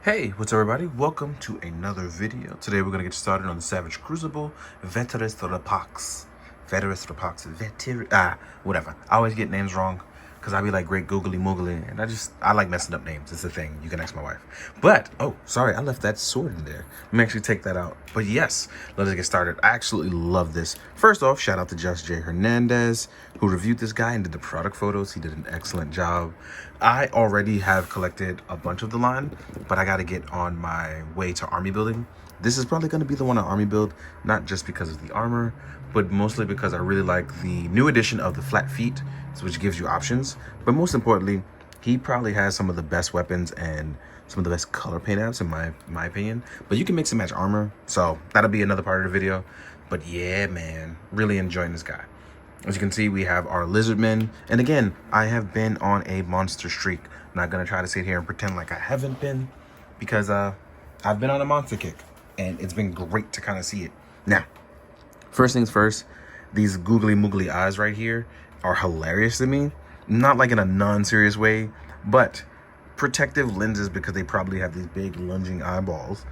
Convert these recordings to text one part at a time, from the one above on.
Hey, what's up everybody? Welcome to another video. Today we're gonna get started on the Savage Crucible Veteris Rapax. Whatever. I always get names wrong because I be like great googly moogly, and I like messing up names. It's a thing. You can ask my wife. But oh, sorry, I left that sword in there. Let me actually take that out. But yes, let's get started. I absolutely love this. First off, shout out to Just J Hernandez who reviewed this guy and did the product photos. He did an excellent job. I already have collected a bunch of the line, but I got to get on my way to army building. This is probably going to be the one on army build, not just because of the armor, but mostly because I really like the new edition of the flat feet, which gives you options. But most importantly, he probably has some of the best weapons and some of the best color paint apps in my opinion. But you can mix and match armor, so that'll be another part of the video. But yeah, man, really enjoying this guy. As you can see, we have our lizardmen. And again, I have been on a monster streak. I'm not going to try to sit here and pretend like I haven't been, because I've been on a monster kick. And it's been great to kind of see it. Now, first things first, these googly moogly eyes right here are hilarious to me. Not like in a non-serious way, but protective lenses, because they probably have these big lunging eyeballs.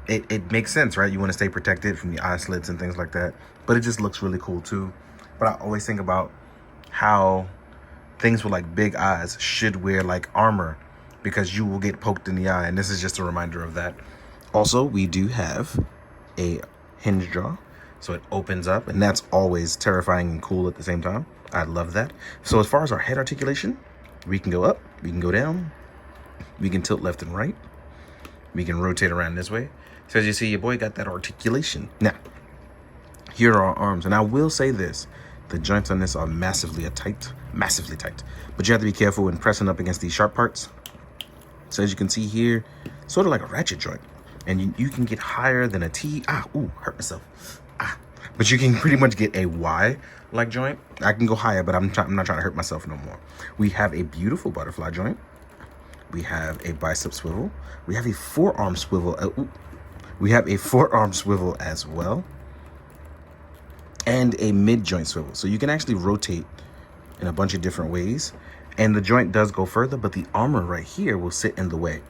It makes sense, right? You want to stay protected from the eye slits and things like that. But it just looks really cool too. But I always think about how things with like big eyes should wear like armor, because you will get poked in the eye. And this is just a reminder of that. Also, we do have a hinge jaw, so it opens up, and that's always terrifying and cool at the same time. I love that. So as far as our head articulation, we can go up, we can go down, we can tilt left and right, we can rotate around this way. So as you see, your boy got that articulation. Now, here are our arms, and I will say this. The joints on this are massively tight, but you have to be careful when pressing up against these sharp parts. So as you can see here, sort of like a ratchet joint, and you can get higher than a T. Hurt myself. But you can pretty much get a Y-like joint. I can go higher, but I'm not trying to hurt myself no more. We have a beautiful butterfly joint. We have a bicep swivel. We have a forearm swivel. We have a forearm swivel as well. And a mid-joint swivel. So you can actually rotate in a bunch of different ways. And the joint does go further, but the armor right here will sit in the way.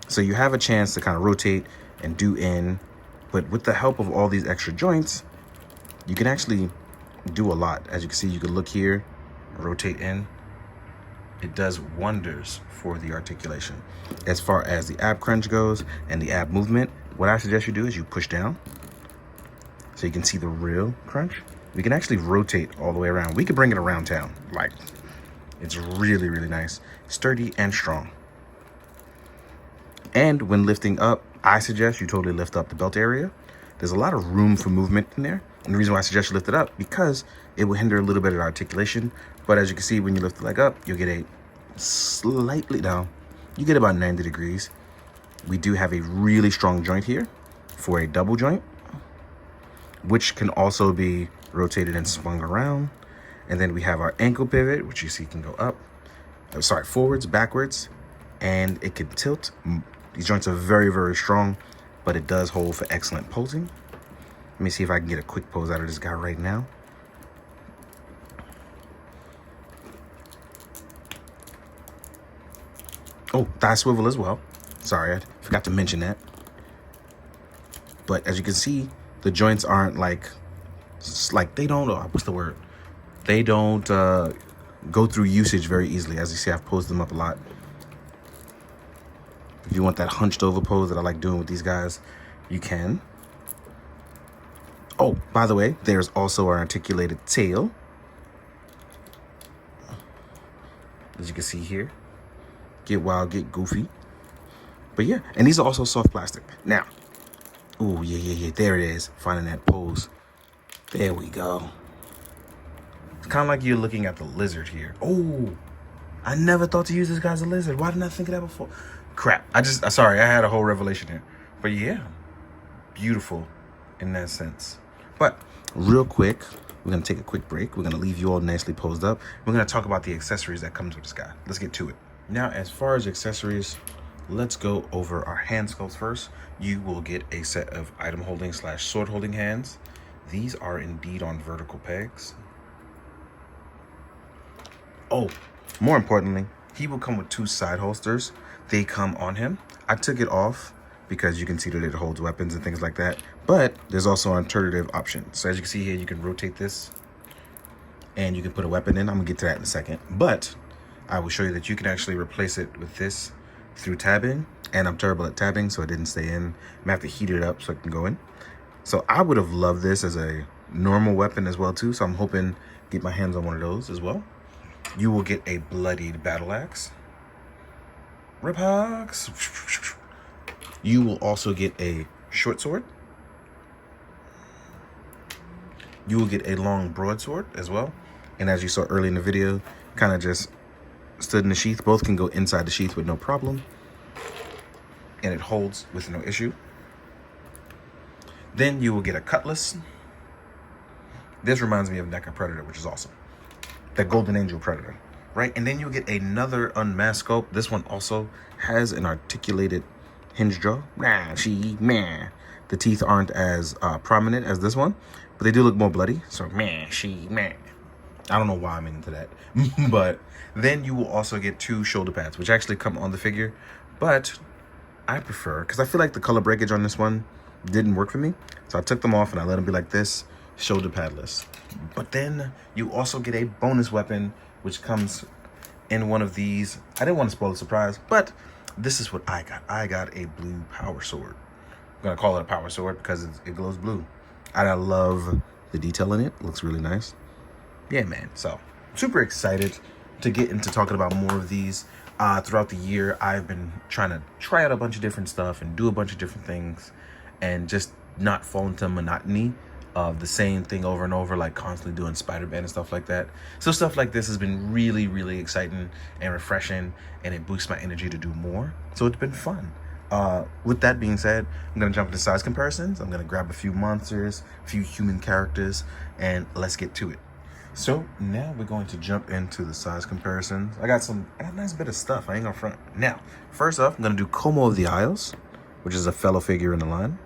So you have a chance to kind of rotate and do in. But with the help of all these extra joints, you can actually do a lot. As you can see, you can look here, rotate in. It does wonders for the articulation. As far as the ab crunch goes and the ab movement, what I suggest you do is you push down, so you can see the real crunch. We can actually rotate all the way around. We could bring it around town. Like, it's really, really nice. Sturdy and strong. And when lifting up, I suggest you totally lift up the belt area. There's a lot of room for movement in there. And the reason why I suggest you lift it up, because it will hinder a little bit of articulation. But as you can see, when you lift the leg up, you'll get a slightly down. You get about 90 degrees. We do have a really strong joint here for a double joint, which can also be rotated and swung around. And then we have our ankle pivot, which you see can go up, forwards, backwards, and it can tilt. These joints are very, very strong, but it does hold for excellent posing. Let me see if I can get a quick pose out of this guy right now. Oh, thigh swivel as well. Sorry, I forgot to mention that. But as you can see, the joints aren't like they don't, what's the word? They don't go through usage very easily. As you see, I've posed them up a lot. If you want that hunched over pose that I like doing with these guys, you can. Oh, by the way, there's also our articulated tail. As you can see here, get wild, get goofy. But yeah, and these are also soft plastic. Now, oh, yeah, there it is. Finding that pose. There we go. It's kind of like you're looking at the lizard here. Oh, I never thought to use this guy as a lizard. Why didn't I think of that before? Crap. Sorry, I had a whole revelation here. But yeah, beautiful in that sense. But real quick, we're going to take a quick break. We're going to leave you all nicely posed up. We're going to talk about the accessories that comes with this guy. Let's get to it. Now, as far as accessories, let's go over our hand sculpts first. You will get a set of item holding / sword holding hands. These are indeed on vertical pegs. Oh, more importantly, he will come with 2 side holsters. They come on him. I took it off because you can see that it holds weapons and things like that. But there's also an alternative option. So as you can see here, you can rotate this and you can put a weapon in. I'm gonna get to that in a second. But I will show you that you can actually replace it with this through tabbing. And I'm terrible at tabbing, so it didn't stay in. I'm gonna have to heat it up so it can go in. So I would have loved this as a normal weapon as well too. So I'm hoping to get my hands on one of those as well. You will get a bloodied battle axe. Rapax. You will also get a short sword. You will get a long broadsword as well. And as you saw earlier in the video, kind of just stood in the sheath. Both can go inside the sheath with no problem. And it holds with no issue. Then you will get a cutlass. This reminds me of NECA Predator, which is awesome. The Golden Angel Predator, right? And then you'll get another unmasked scope. This one also has an articulated hinge jaw. The teeth aren't as prominent as this one, but they do look more bloody. So I don't know why I'm into that. But then you will also get 2 shoulder pads, which actually come on the figure. But I prefer, because I feel like the color breakage on this one didn't work for me. So I took them off and I let them be like this, shoulder padless. But then you also get a bonus weapon, which comes in one of these. I didn't want to spoil the surprise, but this is what I got. I got a blue power sword. I'm going to call it a power sword because it glows blue. And I love the detail in it. It looks really nice. Yeah, man. So super excited to get into talking about more of these. Throughout the year, I've been trying to try out a bunch of different stuff and do a bunch of different things and just not fall into monotony of the same thing over and over, like constantly doing Spider-Man and stuff like that. So stuff like this has been really, really exciting and refreshing, and it boosts my energy to do more. So it's been fun. With that being said, I'm going to jump into size comparisons. I'm going to grab a few monsters, a few human characters, and let's get to it. So now we're going to jump into the size comparisons. I got a nice bit of stuff. I ain't gonna front. Now, first off, I'm gonna do Como of the Isles, which is a fellow figure in the line.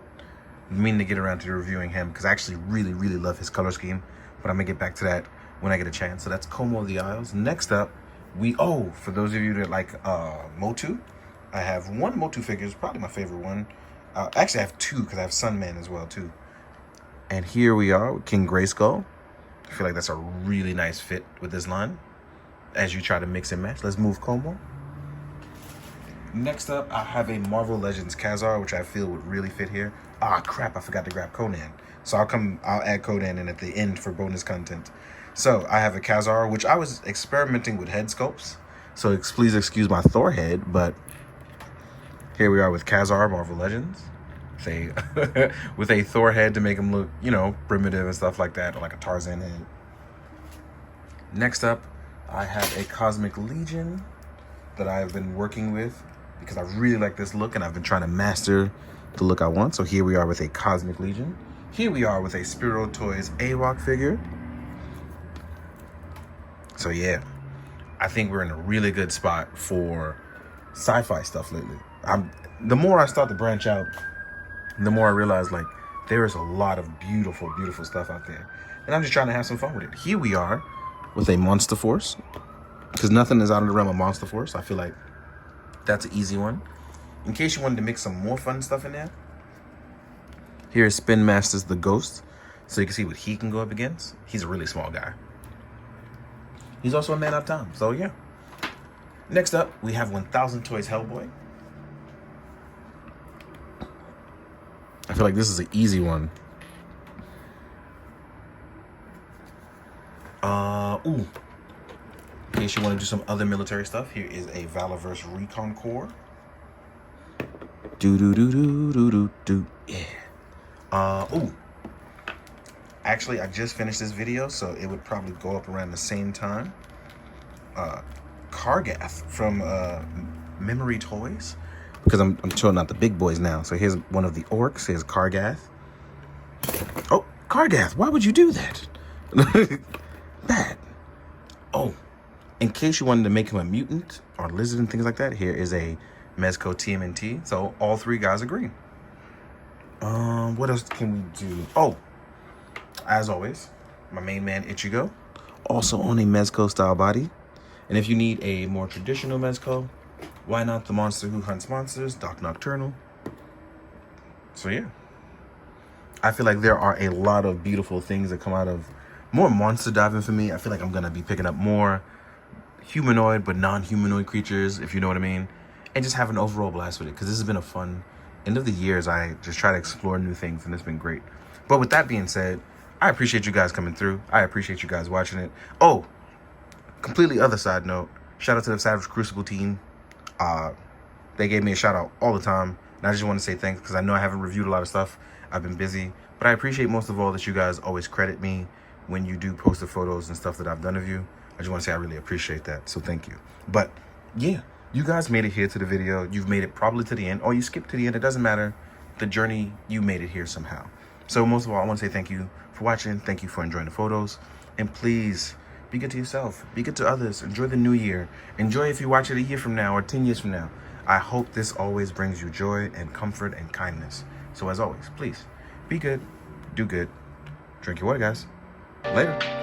I'm meaning to get around to reviewing him because I actually really, really love his color scheme, but I'm gonna get back to that when I get a chance. So that's Como of the Isles. Next up, for those of you that like Motu, I have 1 Motu figure. It's probably my favorite one. Actually, I have 2 because I have Sunman as well too. And here we are with King Grayskull. I feel like that's a really nice fit with this line as you try to mix and match. Let's move Como. Next up, I have a Marvel Legends Khazar, which I feel would really fit here. Ah, crap, I forgot to grab Conan. So I'll add Conan in at the end for bonus content. So I have a Khazar, which I was experimenting with head sculpts. So please excuse my Thor head, but here we are with Khazar, Marvel Legends. With a Thor head to make him look, primitive and stuff like that, or like a Tarzan head. Next up, I have a Cosmic Legion that I have been working with because I really like this look and I've been trying to master the look I want. So here we are with a Cosmic Legion. Here we are with a Spiro Toys A-Rock figure. So yeah, I think we're in a really good spot for sci-fi stuff lately. The more I start to branch out, the more I realize, like, there is a lot of beautiful, beautiful stuff out there. And I'm just trying to have some fun with it. Here we are with a Monster Force. Because nothing is out of the realm of Monster Force. I feel like that's an easy one. In case you wanted to mix some more fun stuff in there, here is Spin Masters the Ghost. So you can see what he can go up against. He's a really small guy. He's also a man of time. So yeah. Next up, we have 1000 Toys Hellboy. I feel like this is an easy one. In case you want to do some other military stuff, here is a Valorverse Recon Corps. Yeah. Actually, I just finished this video, so it would probably go up around the same time. Kargath from Memory Toys. Because I'm showing out the big boys now. So here's one of the orcs. Here's Kargath. Oh, Kargath, why would you do that? Bad. Oh, in case you wanted to make him a mutant or lizard and things like that, here is a Mezco TMNT. So all 3 guys are green. What else can we do? Oh, as always, my main man Ichigo. Also on a Mezco style body. And if you need a more traditional Mezco, why not the monster who hunts monsters, Doc Nocturnal. So yeah, I feel like there are a lot of beautiful things that come out of more monster diving for me. I feel like I'm gonna be picking up more humanoid but non-humanoid creatures, if you know what I mean, and just have an overall blast with it, because this has been a fun end of the years. I just try to explore new things, and it's been great. But with that being said, I appreciate you guys coming through. I appreciate you guys watching it. Oh, completely other side note, shout out to the Savage Crucible team. They gave me a shout out all the time, and I just want to say thanks, because I know I haven't reviewed a lot of stuff. I've been busy, but I appreciate most of all that you guys always credit me when you do post the photos and stuff that I've done of you. I just want to say I really appreciate that, so thank you. But yeah, you guys made it here to the video. You've made it probably to the end, or you skipped to the end. It doesn't matter. The journey, you made it here somehow. So most of all, I want to say thank you for watching. Thank you for enjoying the photos. And please, be good to yourself. Be good to others. Enjoy the new year. Enjoy if you watch it a year from now or 10 years from now. I hope this always brings you joy and comfort and kindness. So as always, please, be good, do good, drink your water, guys. Later.